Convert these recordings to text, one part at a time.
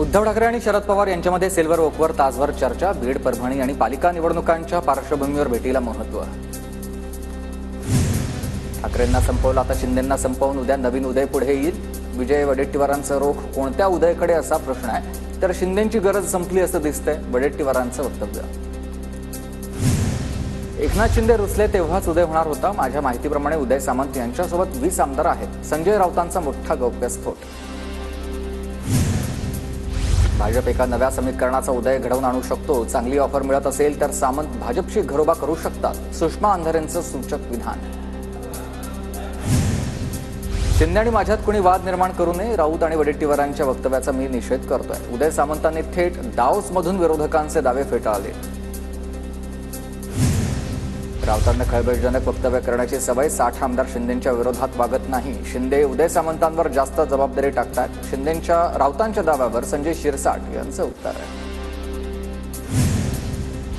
उद्धव ठाकरे आणि शरद पवार यांच्यामध्ये सिल्वर ओकवर तासभर चर्चा. बीड, परभणी आणि पालिका निवडणुकांच्या पार्श्वभूमीवर भेटीला महत्त्व. ठाकरेंना संपवलं, आता शिंदेंना संपवून उद्या नवीन उदय पुढे येईल. विजय वडेट्टीवारांचा रोख कोणत्या उदयकडे असा प्रश्न आहे, तर शिंदेंची गरज संपली असं दिसतंय वडेट्टीवारांचं वक्तव्य. एकनाथ शिंदे रुसले तेव्हाच उदय होणार होता. माझ्या माहितीप्रमाणे उदय सामंत यांच्यासोबत 20 आमदार आहेत. संजय राऊतांचा मोठा गौप्यस्फोट. भाजप एका नव्या समीकरणाचा उदय घडवून आणू शकतो. चांगली ऑफर मिळत असेल तर सामंत भाजपशी घरोबा करू शकतात. सुषमा अंधारेंचं सूचक विधान. शिंदे आणि माझ्यात कोणी वाद निर्माण करू नये. राऊत आणि वडेट्टीवारांच्या वक्तव्याचा मी निषेध करतोय. उदय सामंतांनी थेट दावोसमधून विरोधकांचे दावे फेटाळले. राऊतांना खळबळजनक वक्तव्य करण्याची सवय. 60 आमदार शिंदेंच्या विरोधात वागत नाही. शिंदे उदय सामंतांवर जास्त जबाबदारी टाकतात. शिंदेंच्या राऊतांच्या दाव्यावर संजय शिरसाट यांचं उत्तर आहे.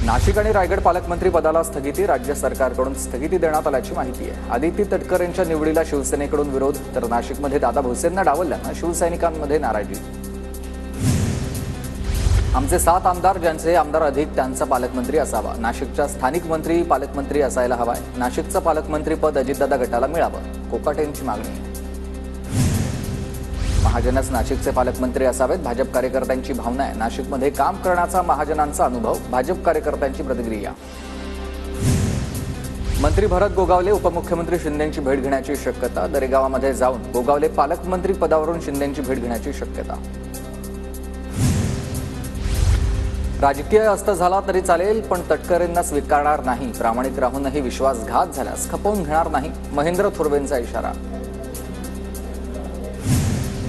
नाशिक आणि रायगड पालकमंत्री पदाला स्थगिती. राज्य सरकारकडून स्थगिती देण्यात आल्याची माहिती आहे. आदिती तटकरेंच्या निवडीला शिवसेनेकडून विरोध, तर नाशिकमध्ये दादा भुसेंना डावलल्यानं शिवसैनिकांमध्ये नाराजी. आमचे 7 आमदार, ज्यांचे आमदार अधिक त्यांचा पालकमंत्री असावा. नाशिकच्या स्थानिक मंत्री पालकमंत्री असायला हवाय. नाशिकचं पालकमंत्रीपद अजितदादा गटाला मिळावं, कोकाटेंची मागणी. महाजनच नाशिकचे पालकमंत्री असावेत, भाजप कार्यकर्त्यांची भावना आहे. नाशिकमध्ये काम करण्याचा महाजनांचा अनुभव, भाजप कार्यकर्त्यांची प्रतिक्रिया. मंत्री भरत गोगावले उपमुख्यमंत्री शिंदेंची भेट घेण्याची शक्यता. दरेगावामध्ये जाऊन गोगावले पालकमंत्री पदावरून शिंदेंची भेट घेण्याची शक्यता. राजकीय अस्त झाला तरी चालेल, पण तटकरेंना स्वीकारणार नाही. प्रामाणिक राहूनही विश्वासघात झाल्यास खपवून घेणार नाही, महेंद्र थोरवेंचा इशारा.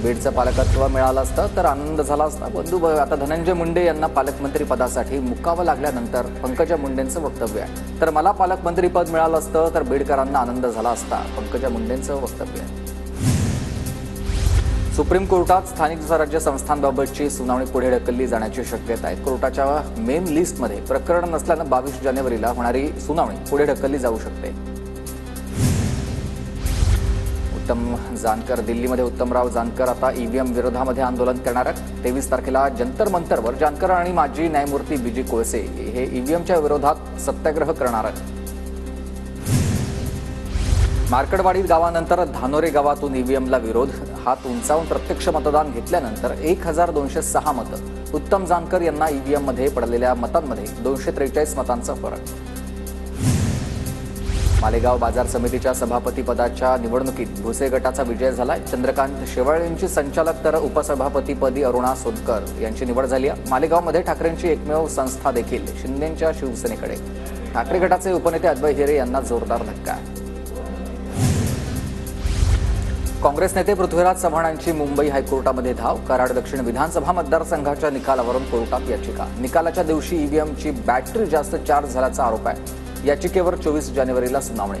बीडचं पालकत्व मिळालं असतं तर आनंद झाला असता. बंधू आता धनंजय मुंडे यांना पालकमंत्री पदासाठी मुकावं लागल्यानंतर पंकजा मुंडेंचं वक्तव्य आहे. तर मला पालकमंत्री पद मिळालं असतं तर बीडकरांना आनंद झाला असता, पंकजा मुंडेंचं वक्तव्य आहे. सुप्रीम कोर्टात स्थानिक स्वराज्य संस्थांबाबतची सुनावणी पुढे ढकलली जाण्याची शक्यता आहे. कोर्टाच्या मेन लिस्टमध्ये प्रकरण नसल्यानं 22 जानेवारीला होणारी सुनावणी पुढे ढकलली जाऊ शकते. उत्तम जानकर दिल्लीमध्ये. उत्तमराव जानकर आता ईव्हीएम विरोधामध्ये आंदोलन करणार आहेत. 23 तारखेला जंतर मंतरवर जानकर आणि माजी न्यायमूर्ती बीजी कोळसे हे ईव्हीएमच्या विरोधात सत्याग्रह करणार आहेत. मार्कडवाडी गावानंतर धानोरे गावातून ईव्हीएमला विरोध. हात उंचावून प्रत्यक्ष मतदान घेतल्यानंतर 1206 मतं. उत्तम जानकर यांना ईव्हीएममध्ये पडलेल्या मतांमध्ये 243 मतांचा फरक. मालेगाव बाजार समितीच्या सभापतीपदाच्या निवडणुकीत भुसे गटाचा विजय झालाय. चंद्रकांत शेवाळेंची संचालक तर उपसभापतीपदी अरुणा सोनकर यांची निवड झाली आहे. मालेगावमध्ये ठाकरेंची एकमेव संस्था देखील शिंदेंच्या शिवसेनेकडे. ठाकरे गटाचे उपनेते अद्वै हिरे यांना जोरदार धक्का. काँग्रेस नेते पृथ्वीराज चव्हाणांची मुंबई हायकोर्टामध्ये धाव. कराड दक्षिण विधानसभा मतदारसंघाच्या निकालावरून कोर्टात याचिका. निकालाच्या दिवशी ईव्हीएमची बॅटरी जास्त चार्ज झाल्याचा आरोप आहे. याचिकेवर 24 जानेवारीला सुनावणी.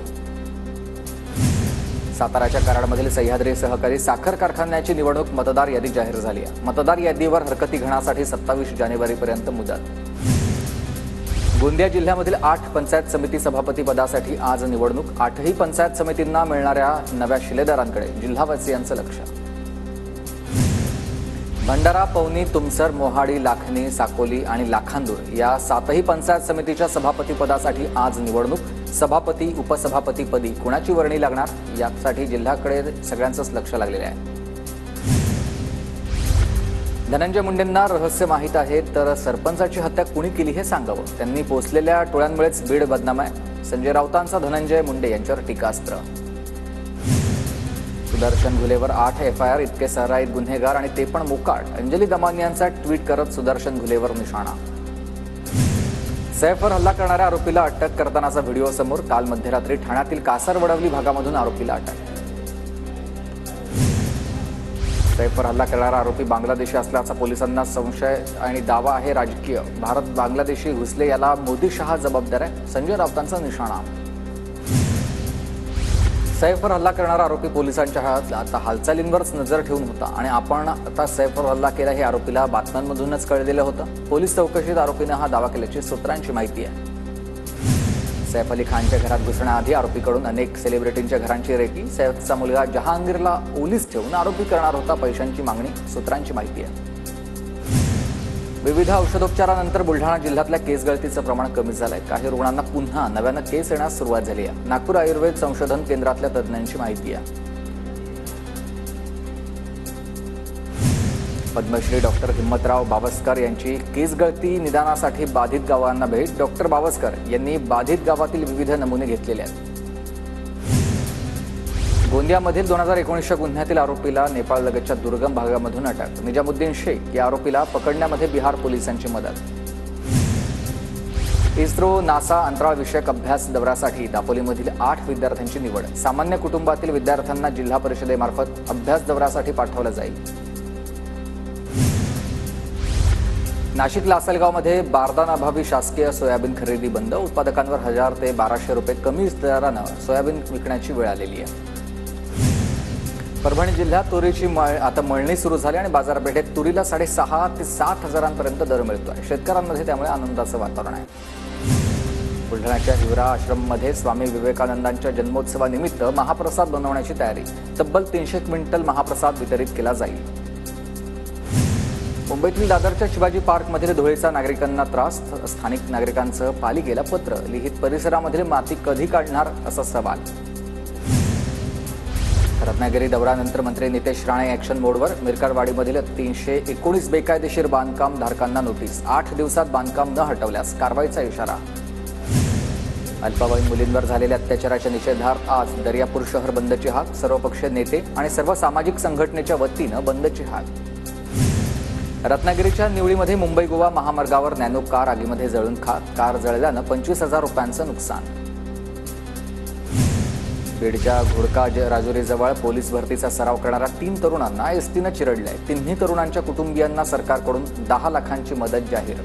साताऱ्याच्या कराडमधील सह्याद्री सहकारी साखर कारखान्याची निवडणूक मतदार यादी जाहीर झाली आहे. मतदार यादीवर हरकती घेण्यासाठी 27 जानेवारीपर्यंत मुदत. गोंदिया जिल्ह्यामधील 8 पंचायत समिती सभापती पदासाठी आज निवडणूक. 8ही पंचायत समितींना मिळणाऱ्या नव्या शिलेदारांकडे जिल्हावासियांचं लक्ष. भंडारा, पवनी, तुमसर, मोहाडी, लाखनी, साकोली आणि लाखांदूर या 7ही पंचायत समितीच्या सभापती पदासाठी आज निवडणूक. सभापती उपसभापतीपदी कुणाची वर्णी लागणार यासाठी जिल्ह्याकडे सगळ्यांचंच लक्ष लागलेलं आहे. धनंजय मुंडेंना रहस्य माहीत आहे, तर सरपंचाची हत्या कुणी केली हे सांगावं. त्यांनी पोचलेल्या टोळ्यांमुळेच बीड बदनाम आहे. संजय राऊतांचा धनंजय मुंडे यांच्यावर टीकास्त्र. सुदर्शन घुलेवर 8 FIR. इतके सराईत गुन्हेगार आणि ते पण मोकाट. अंजली दमानी यांचा ट्विट करत सुदर्शन घुलेवर निशाणा. सैफवर हल्ला करणाऱ्या आरोपीला अटक करतानाचा व्हिडिओ समोर. काल मध्यरात्री ठाण्यातील कासारवडवली भागामधून आरोपीला अटक. सैफवर हल्ला करणारा आरोपी बांगलादेशी असल्याचा पोलिसांना संशय आणि दावा आहे राजकीय. भारत बांगलादेशी घुसले याला मोदी शहा जबाबदार आहे. संजय राऊतांचा निशाणा. सैफवर हल्ला करणारा आरोपी पोलिसांच्या आता हालचालींवरच नजर ठेवून होता आणि आपण आता सैफवर हल्ला केला हे आरोपीला बातम्यांमधूनच कळलेलं होतं. पोलीस चौकशीत आरोपीनं हा दावा केल्याची सूत्रांची माहिती आहे. सैफ अली खानच्या घरात घुसण्याआधी आरोपीकडून अनेक सेलिब्रिटींच्या घरांची रेकी. सैफचा मुलगा जहांगीरला ओलीस ठेवून आरोपी करणार होता पैशांची मागणी. सूत्रांची माहिती आहे. विविध औषधोपचारानंतर बुलढाणा जिल्ह्यातल्या केस गळतीचं प्रमाण कमी झालंय. काही रुग्णांना पुन्हा नव्यानं केस येण्यास सुरुवात झाली आहे. नागपूर आयुर्वेद संशोधन केंद्रातल्या तज्ज्ञांची माहिती आहे. पद्मश्री डॉक्टर हिम्मतराव बावस्कर यांची केस गळती निदानासाठी बाधित गावांना भेट. डॉक्टर बावस्कर यांनी बाधित गावातील विविध नमुने घेतलेले आहेत. गोंदियामधील 2019च्या गुन्ह्यातील आरोपीला नेपाळलगतच्या दुर्गम भागामधून अटक. निजामुद्दीन शेख या आरोपीला पकडण्यामध्ये बिहार पोलिसांची मदत. इस्रो नासा अंतराळविषयक अभ्यास दौऱ्यासाठी दापोलीमधील 8 विद्यार्थ्यांची निवड. सामान्य कुटुंबातील विद्यार्थ्यांना जिल्हा परिषदेमार्फत अभ्यास दौऱ्यासाठी पाठवलं जाईल. नाशिक लासलगावमध्ये बारदानाभावी शासकीय सोयाबीन खरेदी बंद. उत्पादकांवर 1000 ते 1200 रुपये कमी दरानं सोयाबीन विकण्याची वेळ आलेली आहे. परभणी जिल्ह्यात तुरीची आता मळणी सुरू झाली आणि बाजारपेठेत तुरीला 6,500 ते 7,000 दर मिळतोय. शेतकऱ्यांमध्ये त्यामुळे आनंदाचं वातावरण आहे. बुलढाण्याच्या हिवरा आश्रममध्ये स्वामी विवेकानंदांच्या जन्मोत्सवानिमित्त महाप्रसाद बनवण्याची तयारी. तब्बल 300 क्विंटल महाप्रसाद वितरित केला जाईल. मुंबईतील दादरच्या शिवाजी पार्कमधील धुळीचा नागरिकांना त्रास. स्थानिक नागरिकांचं पालिकेला पत्र लिहित परिसरामधील माती कधी काढणार असा सवाल. रत्नागिरी दौऱ्यानंतर मंत्री नितेश राणे ॲक्शन मोडवर. मिरकरवाडीमधील 319 बेकायदेशीर बांधकाम धारकांना नोटीस. 8 दिवसात बांधकाम न हटवल्यास कारवाईचा इशारा. अल्पवयीन मुलींवर झालेल्या अत्याचाराच्या निषेधार्थ आज दर्यापूर शहर बंदची हाक. सर्वपक्षीय नेते आणि सर्व सामाजिक संघटनेच्या वतीनं बंदची हाक. रत्नागिरीच्या निवळीमध्ये मुंबई गोवा महामार्गावर नॅनो कार आगीमध्ये जळून खाक. कार जळल्यानं 25,000 रुपयांचं नुकसान. बीडच्या घोडका राजुरीजवळ पोलीस भरतीचा सराव करणाऱ्या 3 तरुणांना एसटीनं चिरडलंय. तिन्ही तरुणांच्या कुटुंबियांना सरकारकडून 10 लाखांची मदत जाहीर.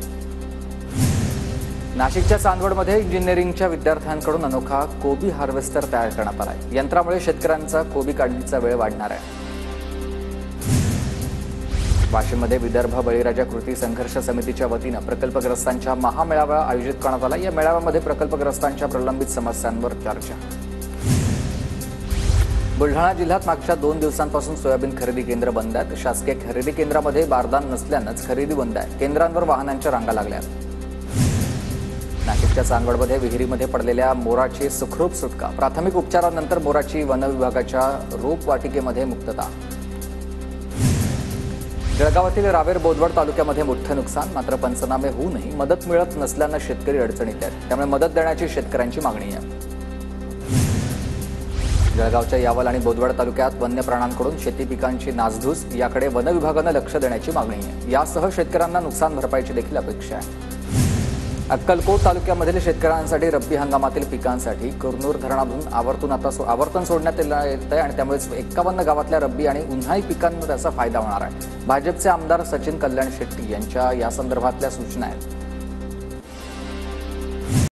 नाशिकच्या चांदवडमध्ये इंजिनिअरिंगच्या विद्यार्थ्यांकडून अनोखा कोबी हार्वेस्टर तयार करण्यात आलाय. यंत्रामुळे शेतकऱ्यांचा कोबी काढणीचा वेळ वाढणार आहे. वाशिममध्ये विदर्भ बळीराजा कृती संघर्ष समितीच्या वतीनं प्रकल्पग्रस्तांच्या महामेळावा आयोजित करण्यात आला. या मेळाव्यामध्ये प्रकल्पग्रस्तांच्या प्रलंबित समस्यांवर चर्चा. बुलढाणा जिल्ह्यात मागच्या 2 दिवसांपासून सोयाबीन खरेदी केंद्र बंद आहेत. शासकीय खरेदी केंद्रामध्ये बारदान नसल्यानंच खरेदी बंद आहे. केंद्रांवर वाहनांच्या रांगा लागल्या. नाशिकच्या चांदवडमध्ये विहिरीमध्ये पडलेल्या मोराची सुखरूप सुटका. प्राथमिक उपचारानंतर मोराची वन विभागाच्या रोपवाटिकेमध्ये मुक्तता. जळगावातील रावेर बोदवड तालुक्यामध्ये मोठं नुकसान. मात्र पंचनामे होऊनही मदत मिळत नसल्यानं शेतकरी अडचणीत आहेत. त्यामुळे मदत देण्याची शेतकऱ्यांची मागणी आहे. जळगावच्या यावल आणि बोदवड तालुक्यात वन्य प्राण्यांकडून शेती पिकांची नासधूस. याकडे वन विभागानं लक्ष देण्याची मागणी आहे. यासह शेतकऱ्यांना नुकसान भरपाईची देखील अपेक्षा आहे. अक्कलकोट तालुक्यामधील शेतकऱ्यांसाठी रब्बी हंगामातील पिकांसाठी कुरनूर धरणातून आवर्तन सोडण्यात येत आहे आणि त्यामुळे 51 गावातल्या रब्बी आणि उन्हाळी पिकांना त्याचा फायदा होणार आहे. भाजपचे आमदार सचिन कल्याण शेट्टी यांच्या या संदर्भातल्या सूचना आहेत.